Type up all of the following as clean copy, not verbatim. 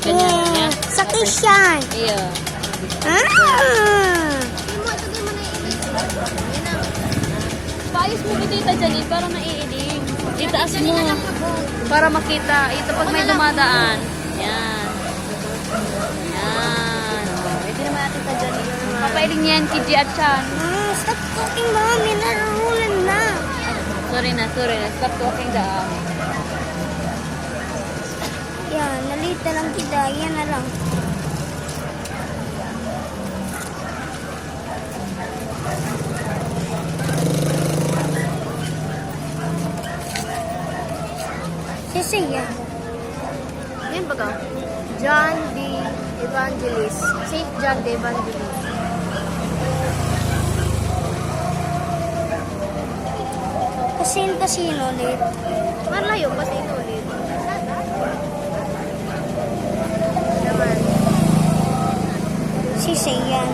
Ganyan. Sa Christian. Iyo. Paayos mo ni Tita Janine para maiiling. Itaas mo. Para makita. Ito pag may dumadaan. Yan. Yan. Ito naman natin Tita Janine. Papailing niyan, Kiji at Chan. Stop talking, Mami. Narulan na. Sorry na. Stop talking daw. Yan, nalita lang kita. Yan na lang. Sisi yan. Yan baga? John the Evangelist. Saint John the Evangelist. Kasino ulit. Malayo ba sa ito ulit? Naman. Sisi yan.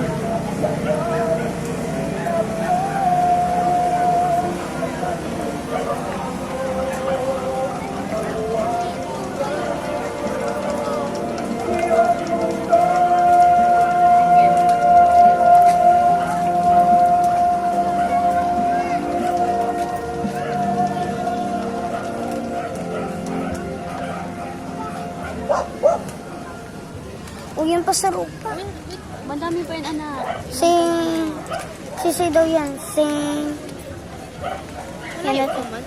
O yan pa sa rupa. Madami pa yun, anak. Sisi daw yan. Yan Malayo natin. pa man.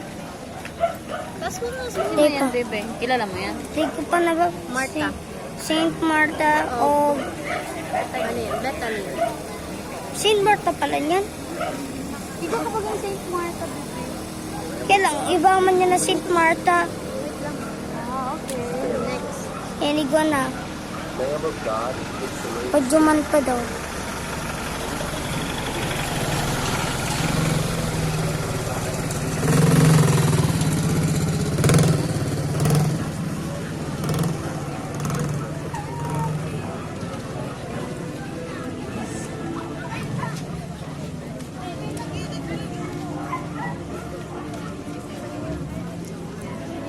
Tapos mo na sa Ano yan, bebe? Kilala mo yan? Di ko pa Marta. Saint Martha o Ano yan? Bethany. Saint Martha pala yan. Di ba kapag ang Saint Martha? Kaya lang, iba man yan na Saint Martha. Ah, okay. Next. Enigo na. Padyuman pa daw.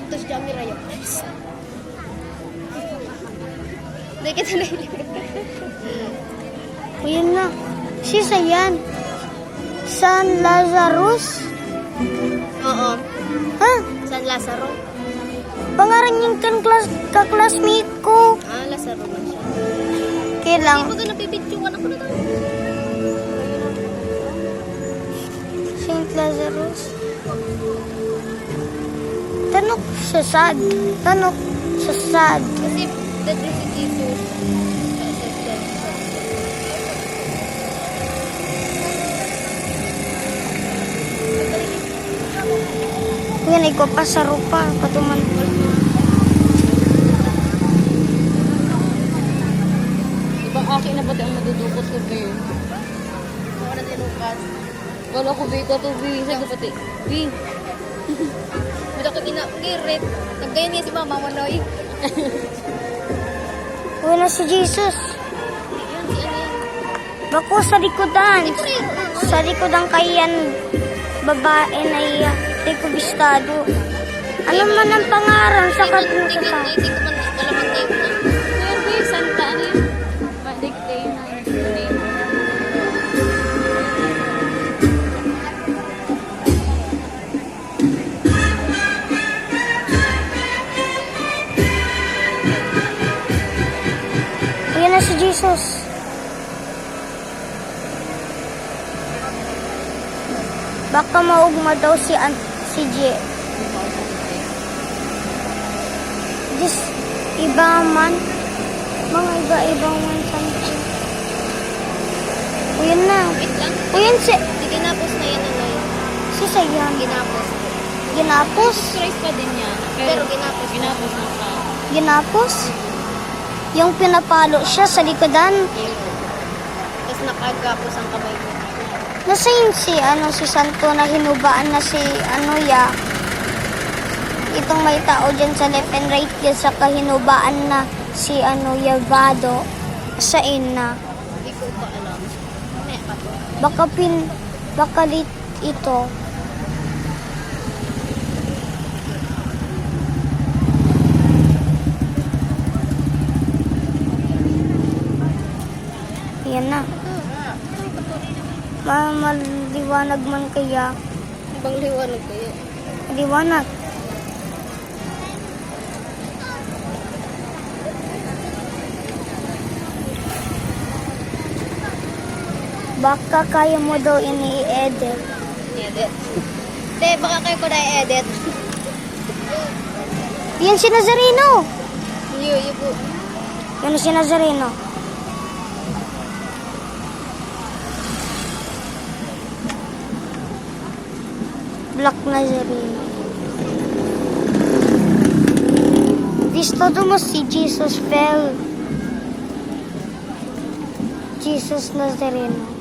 Ito si Jamie Rayo. Hindi kita nailig. O yun na. Sisa yan. San Lazarus? Oo. Ha? San Lazaro. Pangaran yung kaklasmate ko. Ah, Lazaro man siya. Kaya lang. Hindi mo doon napipictuan ako na tayo. Saint Lazarus. Tanok sa sad. Tanok sa sad. Kasi that is si Jesus. Yan, ikaw pa sa rupa. Patuman ko. Ibang akin na pati ang madudukot ko, be. Ako na si Lucas. Wala ko, be. Ito, be. Saan ko pati? Be. Hindi ako ginakirit. Nagganyan niya si Mama Manoy. Wala si Jesus. Yun, si ano yan. Bako sa likodan. Sa likodan kayan. Babae na iya. Di ko bistado. Ano man ang pangaran sa katulong Hindi ko man malamang tayo na. Ngayon, be. Santa, ano yun? Madikte na yung name. Ayan na si Jesus. Baka maugma daw si J. This iba man. Mga iba-ibang man something. Ayan na. Wait lang. Ayan si Ginapos na yan, Anoy. Sayan. Ginapos. Ginapos. Christ pa din yan. Pero ginapos. Ginapos na siya. Ginapos. Yung pinapalo siya sa likodan. Tapos nakagapos ang kamay ko. Nasa yun si Santo na hinubaan na si ya. Itong may tao dyan sa left and right yan sa kahinubaan na si Yavado sa ina. Hindi ko pa alam. May pa to. Baka ito. na. Maliwanag man kaya. Ibang liwanag kayo. Liwanag. Baka kaya mo daw ini-edit. Edit. Te, baka kayo ko na-edit. Yan si Nazareno. Yun po. Yan si Nazareno. Black Nazareno. Visto mo si Jesus fell. Jesus Nazareno.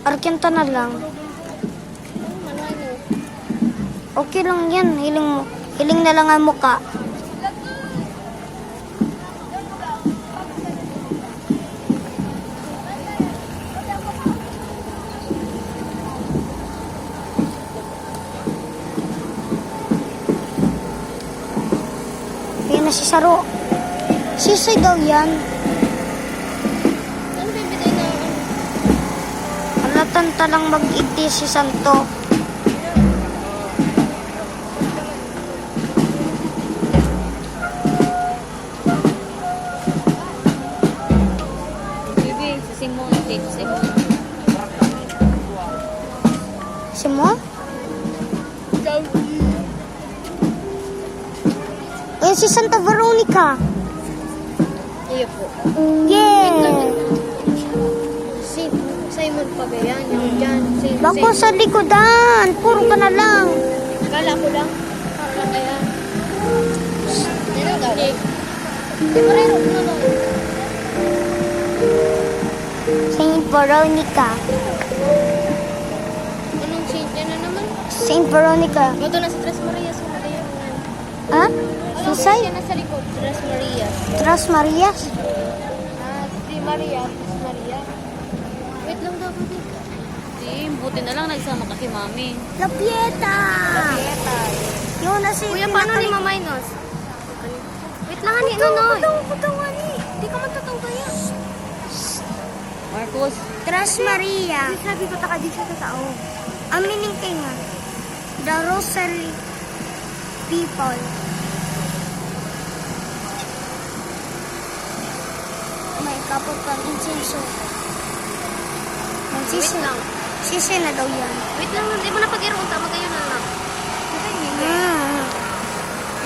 Arkenta na lang. Okay lang yan. Hiling mo. Hiling na lang ang muka. Yan na si Saro. Sisay daw yan. Ano bibigay na Alatanta lang mag-igdi si Santo. Baby, si Simon. Date Simon. Simon? Ayan si Santa Veronica. Iyo po. Yeah! Si Simon pa ba yan? Yung dyan. Si Bako sa likodan. Puro ka na lang. Kala ko lang. Para lang kaya. Ano gawin? Di ba rin ako na Saint Veronica. Anong saint yan na naman? Saint Veronica. Ito na si Tres Marias. Ha? Anong Susay? saint yan na sa likod? Tres Marias. Tras Marias? Si Maria. Tres Maria. Wait lang daw, baby. Tim, buti na lang nagsama ka kay Mami. La Pieta! Yun na si... Kuya, paano ni Mama Inos? Wait lang, ani, Nonoy. Putong, ani. Di ka matutong kaya. Marcos. Tras Maria. Sabi ko, taka dito sa tao. Amining kayo nga. The Rosary people. May kapag kang insenso. Wait lang. Sisi na daw yan. Wait lang, hindi mo na pag-iroon. Tama kayo na lang.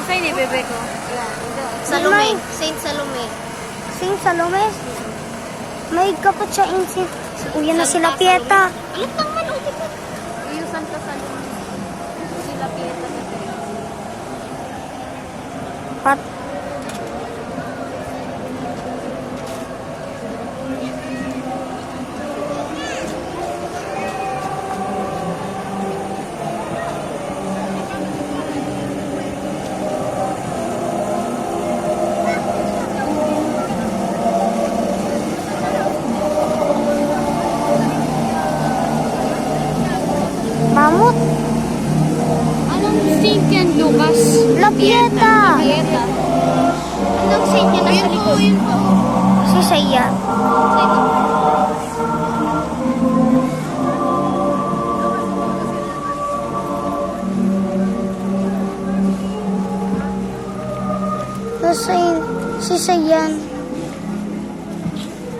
Isay ni bebe ko. Salome. Saint Salome. Saint Salome? May kapag siya insenso. Uyan na sila Pieta. Alit lang man, ulit lang. Yung Santa Salome. Sila Pieta. Pat. Mamut. Anong saint yan, Lucas? La Pieta. Pieta. Anong saint yan nasa likod? Yun po. Sisi yan. Sisi yan.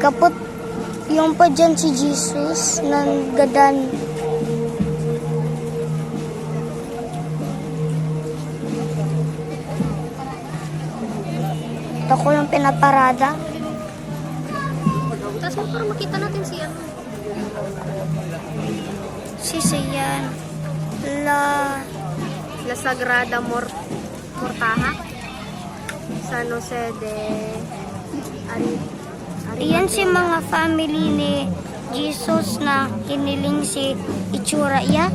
Kapot yung pa dyan si Jesus ng gadan. Ako yung pinaparada. Tapos mo para makita natin si ano. Sisi yan. La Sagrada Mortaha. San Jose de Iyan si mga family ni Jesus na hiniling si itsura iya.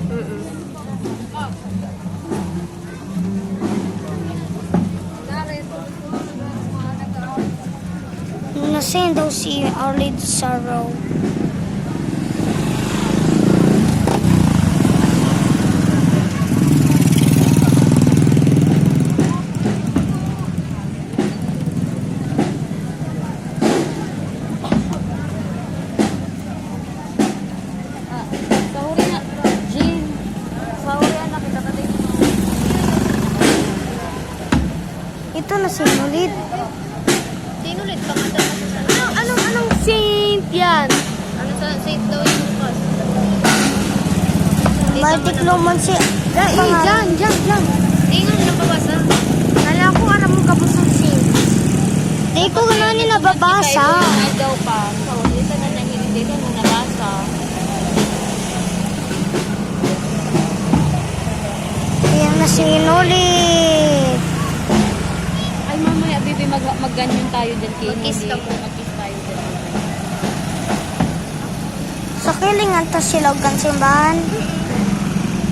Nasayin daw si Our Lady Sorrow. Ito na sinulit. Sinulit pa nga daw kasi sa... Anong saint yan? Ano sa Saint Louis Lucas? Baltic Lomon si... Diyan. Di nga nila pabasa. Kala ko aram mo kabusang saint. Di ko na ni nababasa. Daw pa. So, dito na nahilig. Dito na nabasa. Ayan na sinulit. Ay, mamaya, baby, mag-ganyan tayo dyan. Mag-kiss ka po. Mag-kiss tayo dyan. Sa kilingan ta silog kan simbahan.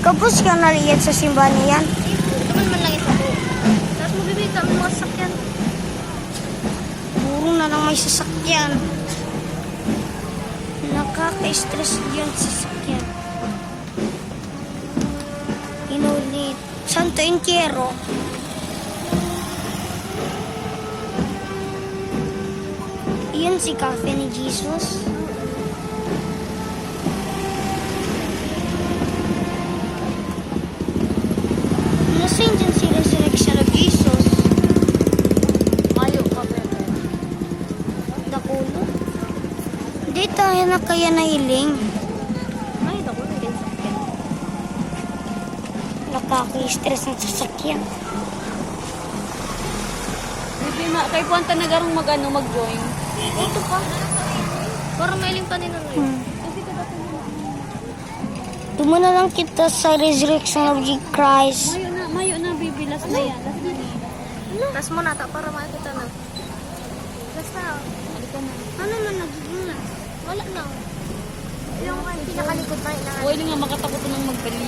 Kapos ka na riyan sa simbahan niyan. Naman man lang ito po. Tapos mo bibig ka mga sakyan. Puro na lang may sasakyan. Nakaka-stress yun sa sasakyan. Inulit. Santo Entierro. Iyon si Cafe ni Jesus. Nasaan dyan si Resurrection of Jesus? Mayo ka, bebe. Dakulo? Hindi tayo na kaya nailing. Ay, ako na din sakyan. Nakaka-stress ng sasakyan. Baby, kay Puanta na garong mag-join. Ito pa. Para mailing pa din ano yun. Tumo na lang kita sa Resurrection of Jesus Christ. Mayo na, baby. Last na yan. Last na yan. Tapos mo nata para makikita na. Basta. Ano na nagiging na? Wala na. Yung pinakalikod tayo na. Huwag nga makatakot ng magbalik.